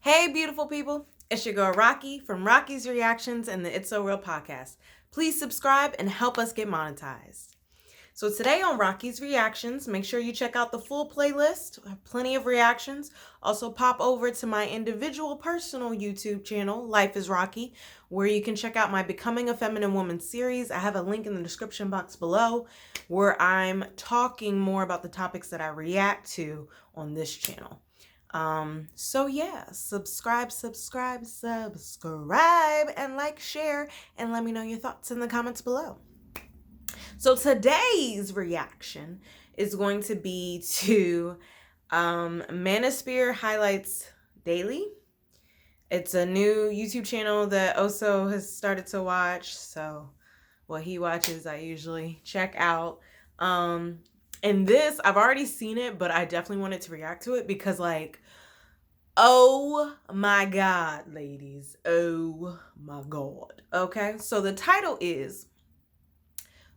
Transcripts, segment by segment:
Hey, beautiful people. It's your girl, Rocqi, from Rocqi's Reactions and the It's So Real podcast. Please subscribe and help us get monetized. So today on Rocqi's Reactions, make sure you check out the full playlist. I have plenty of reactions. Also pop over to my individual personal YouTube channel, Life is Rocqi, where you can check out my Becoming a Feminine Woman series. I have a link in the description box below where I'm talking more about the topics that I react to on this channel. So yeah, subscribe, and like, share, and let me know your thoughts in the comments below. So today's reaction is going to be to Manosphere Highlights Daily. It's a new YouTube channel that Oso has started to watch. So what he watches, I usually check out. And this, I've already seen it, but I definitely wanted to react to it because, like, oh my God, ladies. Oh my God. Okay, so the title is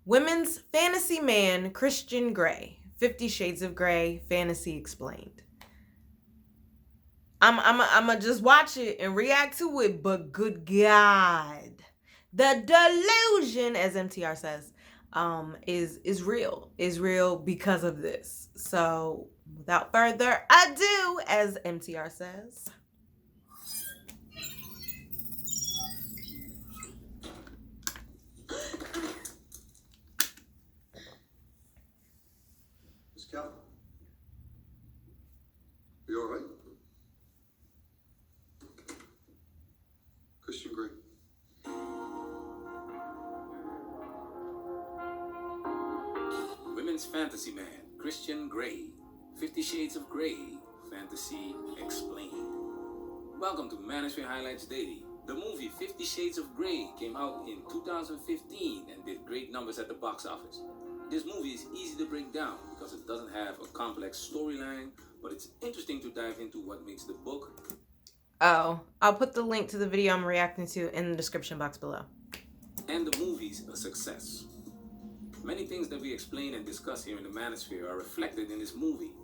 Women's Fantasy Man Christian Grey, 50 Shades of Grey, Fantasy Explained. I'm gonna just watch it and react to it, but good God, the delusion, as MTR says, is real because of this. So without further ado, as MTR says, Miss Calvin, are you all right? Christian Grey. Women's Fantasy Man, Christian Grey, 50 Shades of Grey, Fantasy Explained. Welcome to Manosphere Highlights Daily. The movie 50 Shades of Grey came out in 2015 and did great numbers at the box office. This movie is easy to break down because it doesn't have a complex storyline, but it's interesting to dive into what makes the book. Oh, I'll put the link to the video I'm reacting to in the description box below. And the movie's a success. Many things that we explain and discuss here in the Manosphere are reflected in this movie.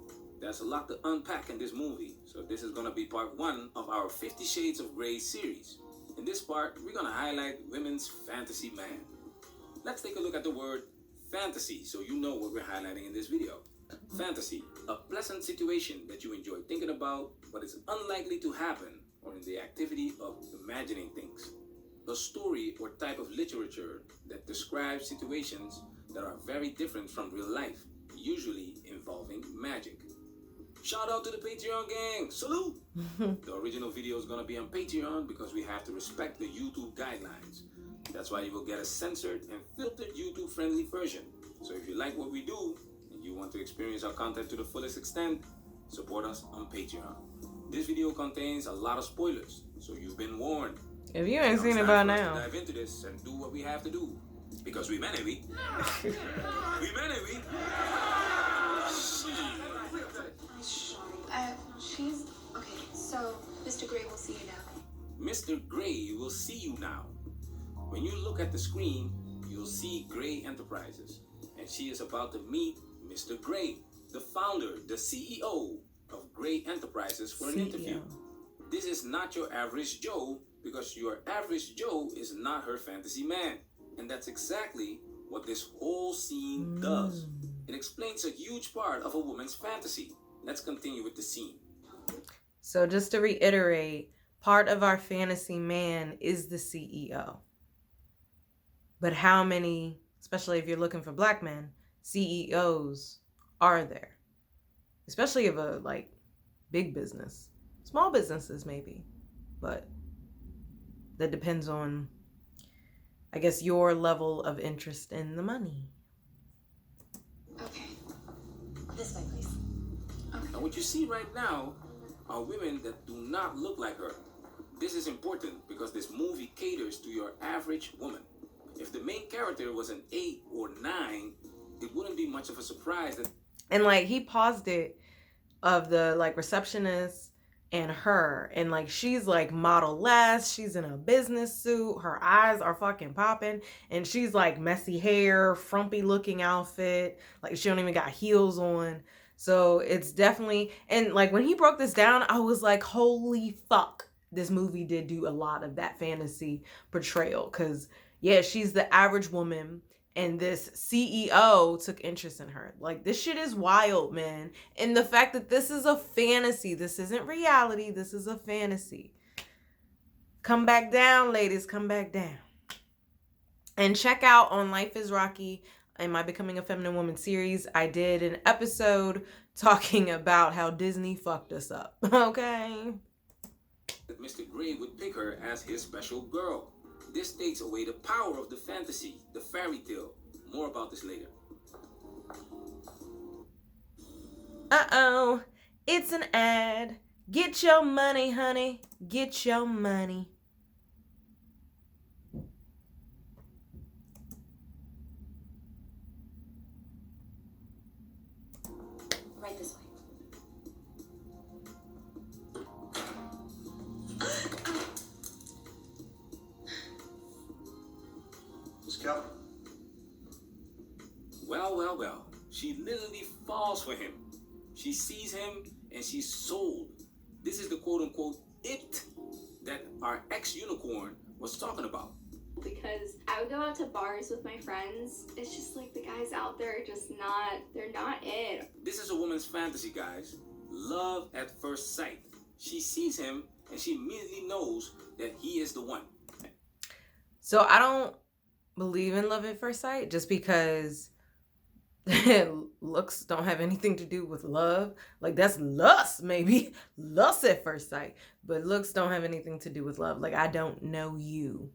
There's a lot to unpack in this movie, so this is going to be part 1 of our 50 Shades of Grey series. In this part, we're going to highlight women's fantasy man. Let's take a look at the word fantasy so you know what we're highlighting in this video. Fantasy, a pleasant situation that you enjoy thinking about, but is unlikely to happen, or in the activity of imagining things. A story or type of literature that describes situations that are very different from real life, usually involving magic. Shout out to the Patreon gang! Salute! The original video is going to be on Patreon because we have to respect the YouTube guidelines. That's why you will get a censored and filtered YouTube friendly version. So if you like what we do and you want to experience our content to the fullest extent, support us on Patreon. This video contains a lot of spoilers, so you've been warned. If you ain't seen it by now, dive into this and do what we have to do. Because we meant it, we. We meant it, we. She's okay. So, Mr. Grey will see you now. Mr. Grey will see you now. When you look at the screen, you'll see Grey Enterprises, and she is about to meet Mr. Grey, the founder, the CEO of Grey Enterprises, for an interview. This is not your average Joe, because your average Joe is not her fantasy man. And that's exactly what this whole scene does. It explains a huge part of a woman's fantasy. Let's continue with the scene. So just to reiterate, part of our fantasy man is the CEO. But how many, especially if you're looking for black men, CEOs are there? Especially of a, like, big business. Small businesses maybe, but that depends on, I guess, your level of interest in the money. Okay. This way, please. Okay. And what you see right now are women that do not look like her. This is important because this movie caters to your average woman. If the main character was an 8 or 9, it wouldn't be much of a surprise that... And, like, he paused it of the, like, receptionist and her, and, like, she's, like, model-less, she's in a business suit, her eyes are fucking popping, and she's, like, messy hair, frumpy looking outfit, like, she don't even got heels on. So it's definitely, and like when he broke this down, I was like, holy fuck, this movie did do a lot of that fantasy portrayal. Cause yeah, she's the average woman and this CEO took interest in her. Like this shit is wild, man. And the fact that this is a fantasy, this isn't reality, this is a fantasy. Come back down, ladies, come back down. And check out on Life is Rocqi in my Becoming a Feminine Woman series, I did an episode talking about how Disney fucked us up. Okay? That Mr. Gray would pick her as his special girl. This takes away the power of the fantasy, the fairy tale. More about this later. Uh-oh. It's an ad. Get your money, honey. Get your money. Right this way. Miss Kelly? Well. She literally falls for him. She sees him and she's sold. This is the quote-unquote it that our ex-unicorn was talking about. Because I would go out to bars with my friends. It's just like the guys out there are just not, they're not it. This is a woman's fantasy, guys. Love at first sight. She sees him and she immediately knows that he is the one. So I don't believe in love at first sight just because looks don't have anything to do with love. Like that's lust, maybe. Lust at first sight. But looks don't have anything to do with love. Like I don't know you.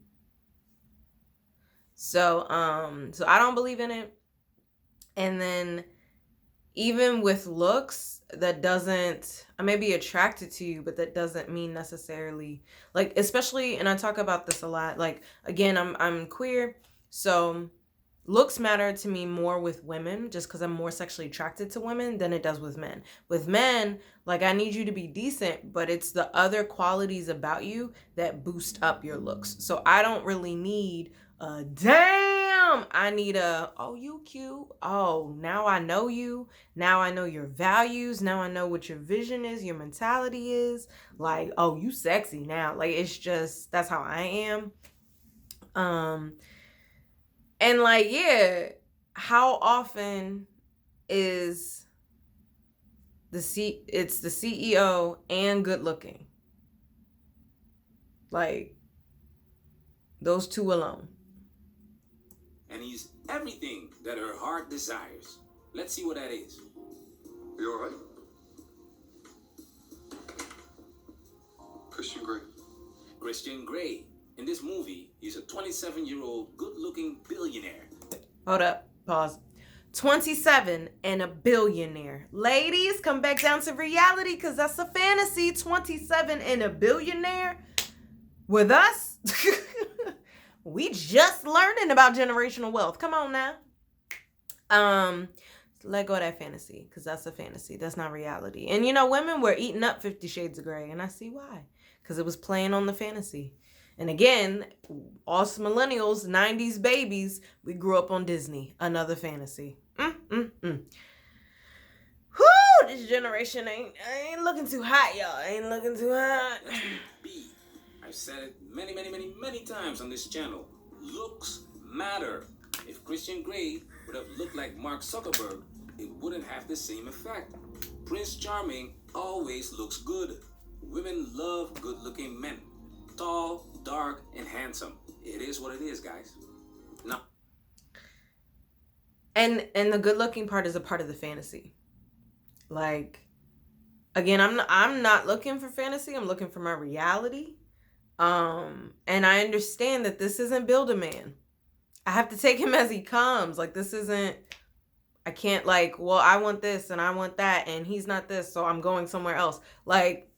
So I don't believe in it. And then even with looks, that doesn't, I may be attracted to you, but that doesn't mean necessarily, like, especially, and I talk about this a lot, like, again, I'm queer, so looks matter to me more with women just because I'm more sexually attracted to women than it does with men. With men, like, I need you to be decent, but it's the other qualities about you that boost up your looks. So I don't really need a damn. I need a, oh, you cute. Oh, now I know you. Now I know your values. Now I know what your vision is, your mentality is. Like, oh, you sexy now. Like, it's just, that's how I am. And like, yeah, how often is it's the CEO and good looking? Like, those two alone. And he's everything that her heart desires. Let's see what that is. You all right? Christian Grey. Christian Grey. In this movie, he's a 27-year-old good-looking billionaire. Hold up. Pause. 27 and a billionaire. Ladies, come back down to reality because that's a fantasy. 27 and a billionaire. With us? We just learning about generational wealth. Come on now. Let go of that fantasy because that's a fantasy. That's not reality. And you know, women were eating up 50 Shades of Grey, and I see why. Because it was playing on the fantasy. And again, us millennials, 90s babies, we grew up on Disney. Another fantasy. Whew, this generation ain't looking too hot, y'all. Ain't looking too hot. B. I've said it many times on this channel. Looks matter. If Christian Grey would have looked like Mark Zuckerberg, it wouldn't have the same effect. Prince Charming always looks good. Women love good-looking men. Tall, dark, and handsome. It is what it is, guys. No. And the good-looking part is a part of the fantasy. Like, again, I'm not looking for fantasy. I'm looking for my reality. And I understand that this isn't Build-A-Man. I have to take him as he comes. Like, this isn't, I can't like, well, I want this and I want that and he's not this, so I'm going somewhere else. Like,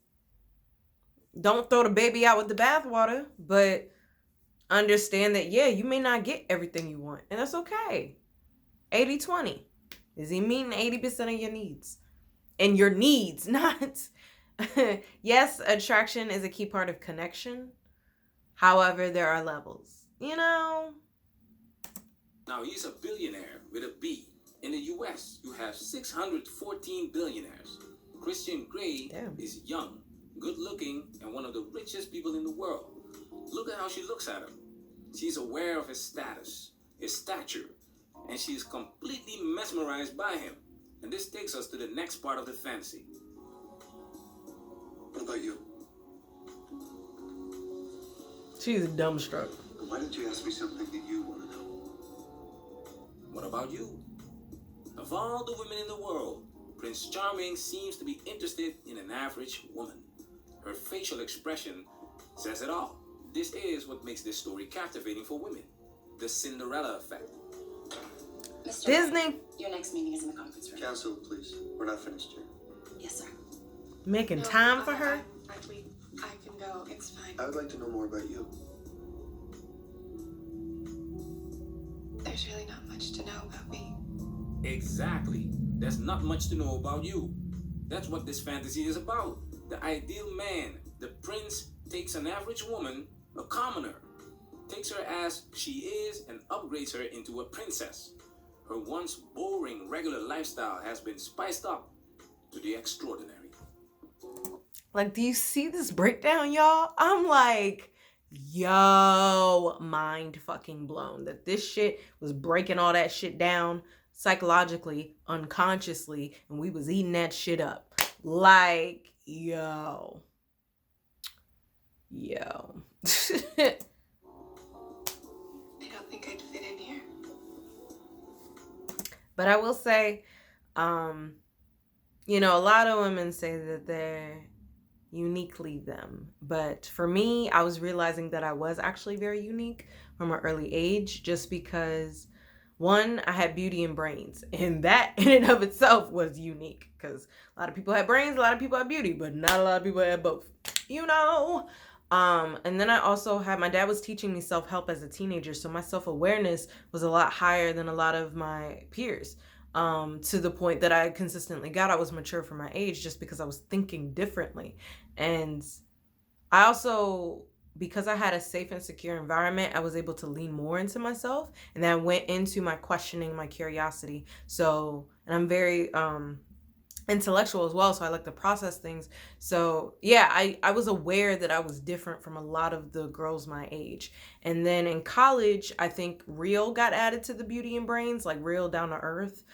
don't throw the baby out with the bathwater, but understand that, yeah, you may not get everything you want. And that's okay. 80-20. Is he meeting 80% of your needs? And your needs, not... Yes, attraction is a key part of connection. However, there are levels. You know? Now, he's a billionaire with a B. In the US, you have 614 billionaires. Christian Grey Damn. is young, good looking, and one of the richest people in the world. Look at how she looks at him. She's aware of his status, his stature, and she is completely mesmerized by him. And this takes us to the next part of the fantasy. What about you? She's dumbstruck. Why don't you ask me something that you want to know? What about you? Of all the women in the world, Prince Charming seems to be interested in an average woman. Her facial expression says it all. This is what makes this story captivating for women. The Cinderella effect. Mr. Disney. Your next meeting is in the conference room. Cancel, please. We're not finished yet. Yes, sir. Making time for her. I can go. It's fine. I would like to know more about you. There's really not much to know about me. Exactly. There's not much to know about you. That's what this fantasy is about. The ideal man, the prince, takes an average woman, a commoner, takes her as she is and upgrades her into a princess. Her once boring regular lifestyle has been spiced up to the extraordinary. Like, do you see this breakdown, y'all? I'm like, yo, mind fucking blown that this shit was breaking all that shit down psychologically, unconsciously, and we was eating that shit up. Like, yo. I don't think I'd fit in here. But I will say, you know, a lot of women say that they're uniquely them. But for me, I was realizing that I was actually very unique from an early age, just because, one, I had beauty and brains. And that in and of itself was unique, because a lot of people had brains, a lot of people had beauty, but not a lot of people had both, you know? And then I also had, my dad was teaching me self-help as a teenager. So my self-awareness was a lot higher than a lot of my peers. To the point that I consistently I was mature for my age just because I was thinking differently. And I also, because I had a safe and secure environment, I was able to lean more into myself. And then I went into my questioning, my curiosity. So, and I'm very intellectual as well, so I like to process things. So yeah, I was aware that I was different from a lot of the girls my age. And then in college, I think real got added to the beauty and brains, like real down to earth,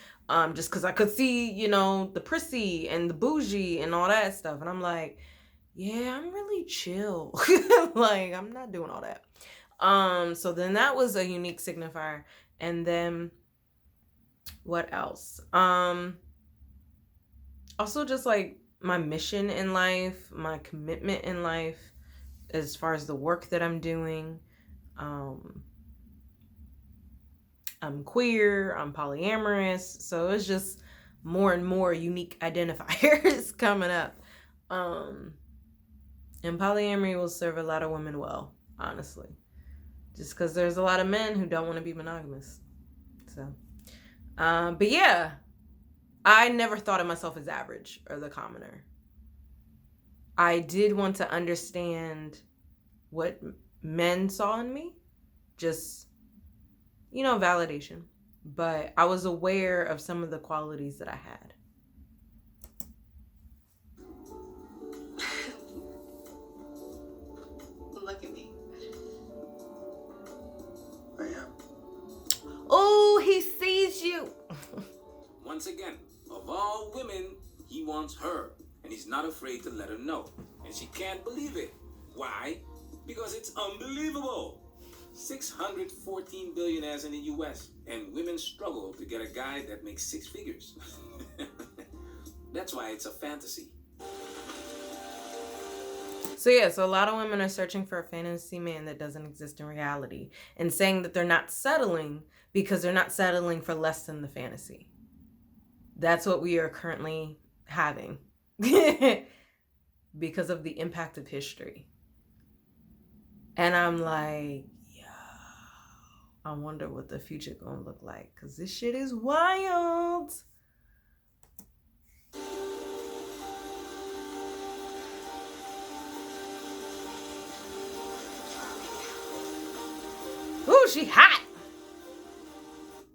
just because I could see, you know, the prissy and the bougie and all that stuff. And I'm like, yeah, I'm really chill. Like, I'm not doing all that. So then that was a unique signifier. And then what else? Also just like my mission in life, my commitment in life, as far as the work that I'm doing. I'm queer, I'm polyamorous, so it's just more and more unique identifiers coming up. And polyamory will serve a lot of women well, honestly. Just because there's a lot of men who don't want to be monogamous. So, but yeah, I never thought of myself as average or the commoner. I did want to understand what men saw in me, just, you know, validation. But I was aware of some of the qualities that I had. Look at me. I am. Oh, he sees you. Once again, of all women, he wants her, and he's not afraid to let her know. And she can't believe it. Why? Because it's unbelievable. 614 billionaires in the US, and women struggle to get a guy that makes six figures. That's why it's a fantasy. So yeah, so a lot of women are searching for a fantasy man that doesn't exist in reality, and saying that they're not settling because they're not settling for less than the fantasy. That's what we are currently having because of the impact of history. And I'm like, yo, I wonder what the future gonna look like, because this shit is wild. Ooh, she hot.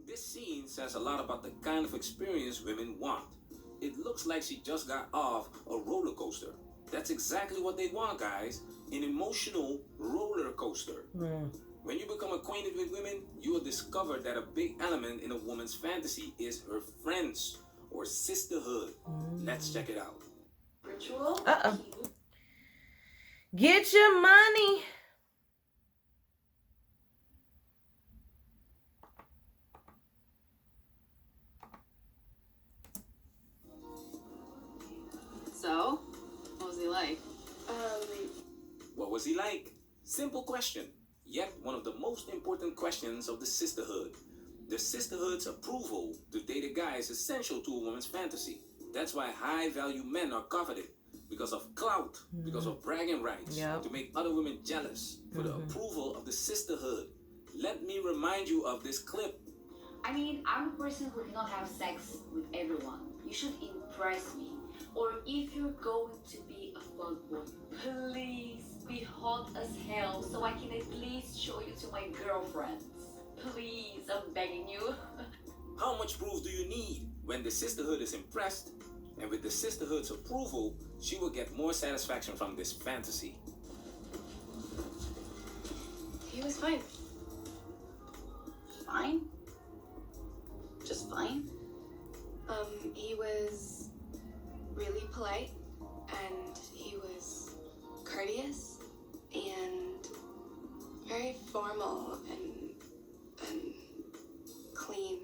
This scene says a lot about the kind of experience women want. It looks like she just got off a roller coaster. That's exactly what they want, guys. An emotional roller coaster. When you become acquainted with women, you will discover that a big element in a woman's fantasy is her friends or sisterhood. Let's check it out. Ritual. Uh-oh. Get your money. So, what was he like? What was he like? Simple question, yet one of the most important questions of the sisterhood. The sisterhood's approval to date a guy is essential to a woman's fantasy. That's why high-value men are coveted. Because of clout, because of bragging rights, to make other women jealous, for the approval of the sisterhood. Let me remind you of this clip. I mean, I'm a person who cannot have sex with everyone. You should impress me. Or if you're going to be a fuckboy, please be hot as hell so I can at least show you to my girlfriends. Please, I'm begging you. How much proof do you need? When the sisterhood is impressed, and with the sisterhood's approval, she will get more satisfaction from this fantasy. He was fine. Fine? Just fine? He was really polite, and he was courteous, and very formal, and clean.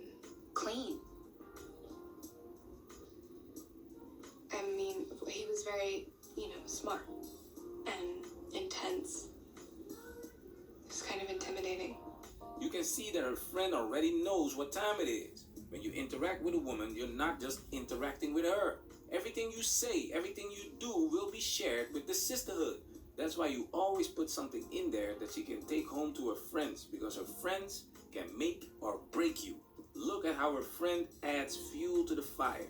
Clean. I mean, he was very, smart and intense. It was kind of intimidating. You can see that her friend already knows what time it is. When you interact with a woman, you're not just interacting with her. Everything you say, everything you do will be shared with the sisterhood. That's why you always put something in there that she can take home to her friends, because her friends can make or break you. Look at how her friend adds fuel to the fire.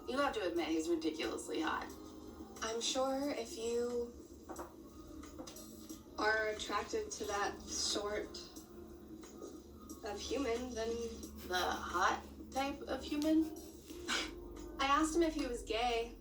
You have to admit he's ridiculously hot. I'm sure if you are attracted to that sort of human, then The hot type of human? I asked him if he was gay.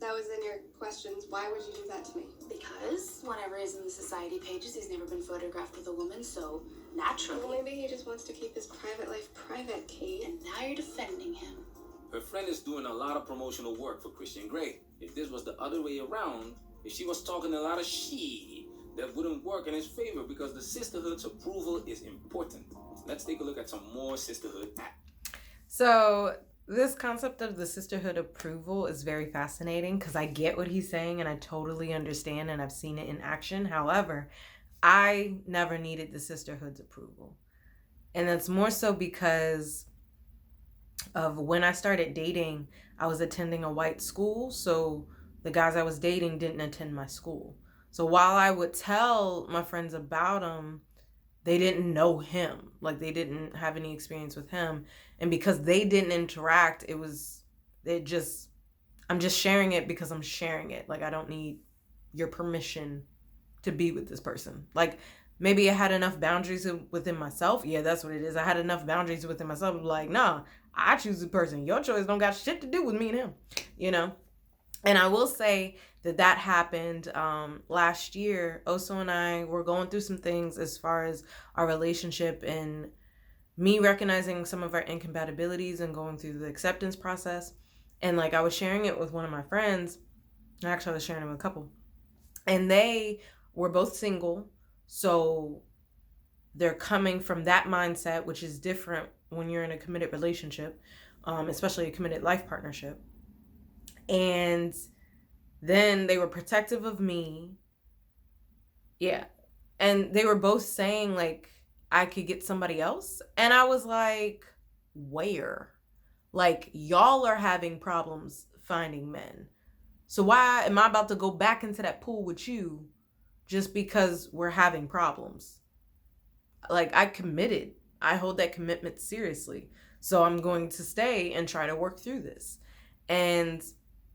That was in your questions. Why would you do that to me? Because whenever he's in the society pages, he's never been photographed with a woman, so Well, naturally. maybe he just wants to keep his private life private, Kate. And now you're defending him. Her friend is doing a lot of promotional work for Christian Grey. If this was the other way around, if she was talking a lot of shit, that wouldn't work in his favor, because the sisterhood's approval is important. Let's take a look at some more sisterhood acts. So this concept of the sisterhood approval is very fascinating, because I get what he's saying and I totally understand, and I've seen it in action. However, I never needed the sisterhood's approval. And that's more so because of when I started dating, I was attending a white school. So the guys I was dating didn't attend my school. So while I would tell my friends about him, they didn't know him. Like, they didn't have any experience with him. And because they didn't interact, I'm just sharing it because I'm sharing it. Like, I don't need your permission to be with this person. Like, maybe I had enough boundaries within myself. Yeah, that's what it is. I had enough boundaries within myself. Like, nah, I choose the person. Your choice don't got shit to do with me and him, And I will say that happened last year. Oso and I were going through some things as far as our relationship, and me recognizing some of our incompatibilities and going through the acceptance process. And like, I was sharing it with one of my friends. Actually, I was sharing it with a couple. And they were both single. So they're coming from that mindset, which is different when you're in a committed relationship, especially a committed life partnership. And then they were protective of me. Yeah. And they were both saying, like, I could get somebody else. And I was like, where? Like, y'all are having problems finding men. So why am I about to go back into that pool with you just because we're having problems? Like, I committed. I hold that commitment seriously. So I'm going to stay and try to work through this. And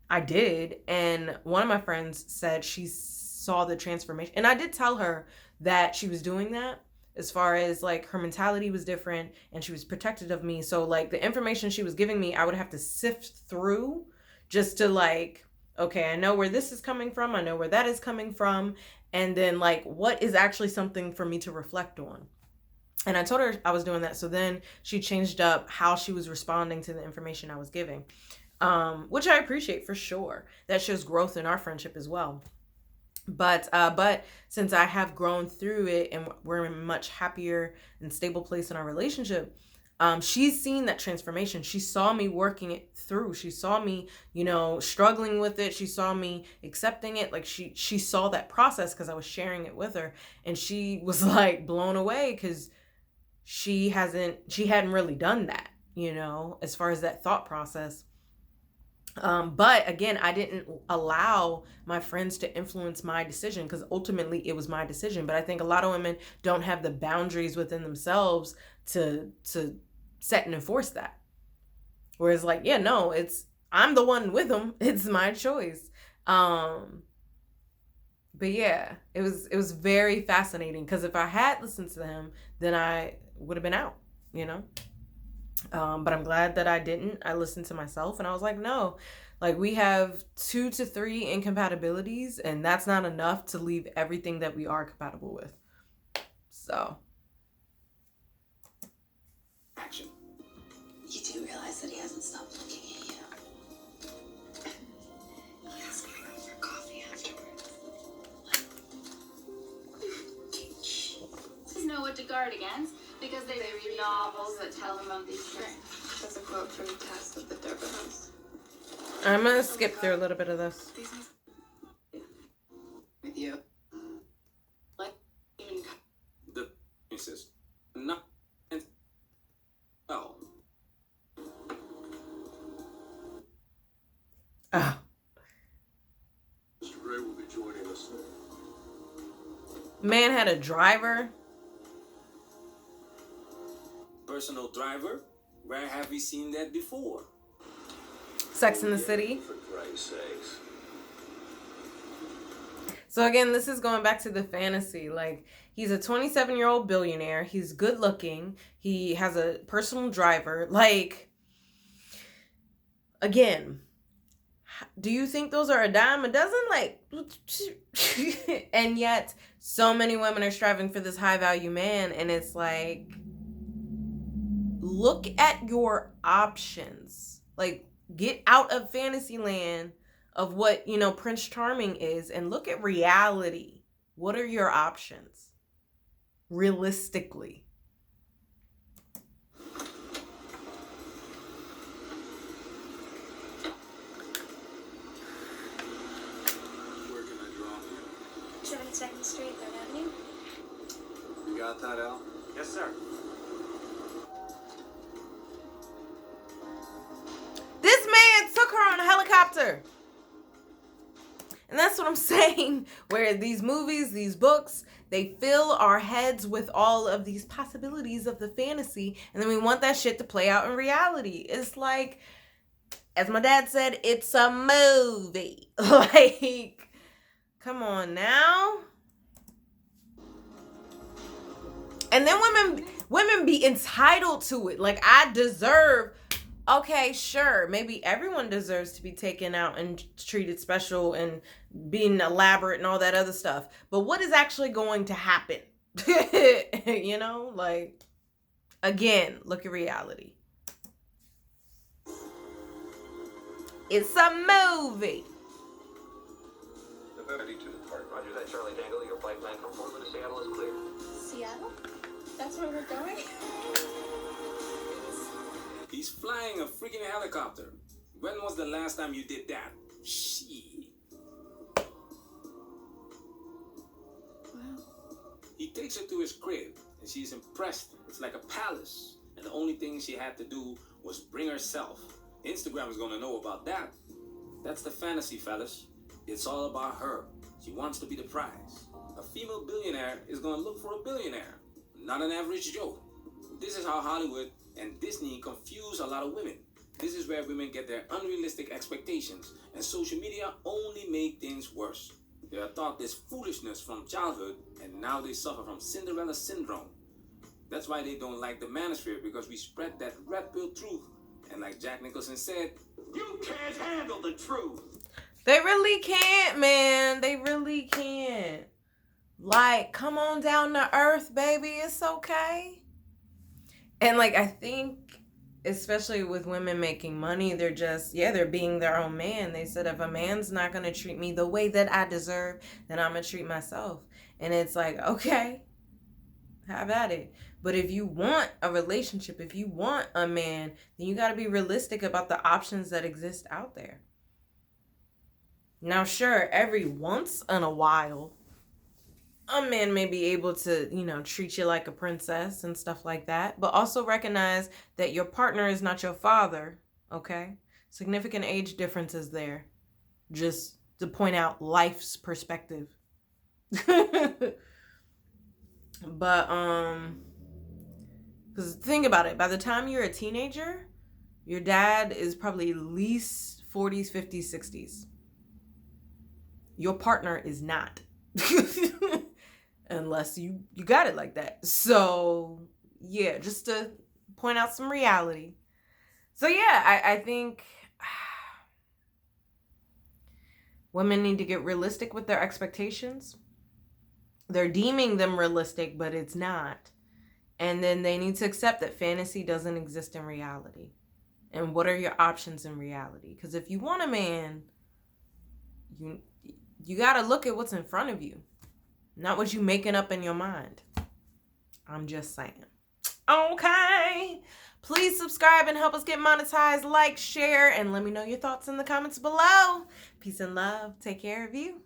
I did. And one of my friends said she saw the transformation. And I did tell her that she was doing that, as far as like her mentality was different and she was protective of me. So like the information she was giving me, I would have to sift through just to like, okay, I know where this is coming from, I know where that is coming from, and then like what is actually something for me to reflect on. And I told her I was doing that. So then she changed up how she was responding to the information I was giving, which I appreciate for sure. That shows growth in our friendship as well. But since I have grown through it and we're in a much happier and stable place in our relationship, she's seen that transformation. She saw me working it through. She saw me, struggling with it. She saw me accepting it. Like she saw that process because I was sharing it with her, and she was like blown away because she hadn't really done that, as far as that thought process. But again, I didn't allow my friends to influence my decision because ultimately it was my decision. But I think a lot of women don't have the boundaries within themselves to set and enforce that. Whereas like, yeah, no, I'm the one with them. It's my choice. But yeah, it was very fascinating because if I had listened to him, then I would have been out, But I'm glad that I didn't. I listened to myself and I was like, no, like we have 2 to 3 incompatibilities and that's not enough to leave everything that we are compatible with. So. Action. You do realize that he hasn't stopped looking at you. He's gonna go for coffee afterwards. Doesn't know what to guard against because they read novels that tell them of these things. That's a quote from the Test of the Durban House. I'm going to skip through a little bit of this. With you. Like, even The princess. Not. Oh. Oh. Mr. Ray will be joining us. Man had a driver. Personal driver? Where have we seen that before? Sex in the City. For Christ's sakes. So again, this is going back to the fantasy. Like, he's a 27-year-old billionaire. He's good looking. He has a personal driver. Like, again, do you think those are a dime a dozen? Like, and yet so many women are striving for this high value man. And it's like, look at your options. Like, get out of fantasy land of what, Prince Charming is and look at reality. What are your options? Realistically. Where can I drop you? 72nd Street, 3rd Avenue. You got that, Al? Yes, sir. This man took her on a helicopter. And that's what I'm saying, where these movies, these books, they fill our heads with all of these possibilities of the fantasy, and then we want that shit to play out in reality. It's like, as my dad said, it's a movie. Like, come on now. And then women be entitled to it. Like, I deserve. Okay, sure. Maybe everyone deserves to be taken out and treated special and being elaborate and all that other stuff. But what is actually going to happen? Like, again, look at reality. It's a movie. Ready to depart. Roger that, Charlie Dangle. Your flight plan from Portland to Seattle is clear. Seattle? That's where we're going? He's flying a freaking helicopter. When was the last time you did that? Shit. Wow. He takes her to his crib, and she's impressed. It's like a palace. And the only thing she had to do was bring herself. Instagram is gonna know about that. That's the fantasy, fellas. It's all about her. She wants to be the prize. A female billionaire is gonna look for a billionaire, not an average Joe. This is how Hollywood and Disney confuse a lot of women. This is where women get their unrealistic expectations, and social media only make things worse. They are taught this foolishness from childhood, and now they suffer from Cinderella syndrome. That's why they don't like the Manosphere, because we spread that red pill truth. And like Jack Nicholson said, you can't handle the truth. They really can't, man. They really can't. Like, come on down to earth, baby. It's okay. And like, I think, especially with women making money, they're just, they're being their own man. They said, if a man's not going to treat me the way that I deserve, then I'm going to treat myself. And it's like, okay, have at it. But if you want a relationship, if you want a man, then you got to be realistic about the options that exist out there. Now, sure, every once in a while, a man may be able to, treat you like a princess and stuff like that. But also recognize that your partner is not your father, okay? Significant age differences there. Just to point out life's perspective. But, because think about it. By the time you're a teenager, your dad is probably at least 40s, 50s, 60s. Your partner is not. Unless you got it like that. So, yeah, just to point out some reality. So, yeah, I think women need to get realistic with their expectations. They're deeming them realistic, but it's not. And then they need to accept that fantasy doesn't exist in reality. And what are your options in reality? Because if you want a man, you got to look at what's in front of you. Not what you making up in your mind. I'm just saying. Okay. Please subscribe and help us get monetized. Like, share, and let me know your thoughts in the comments below. Peace and love. Take care of you.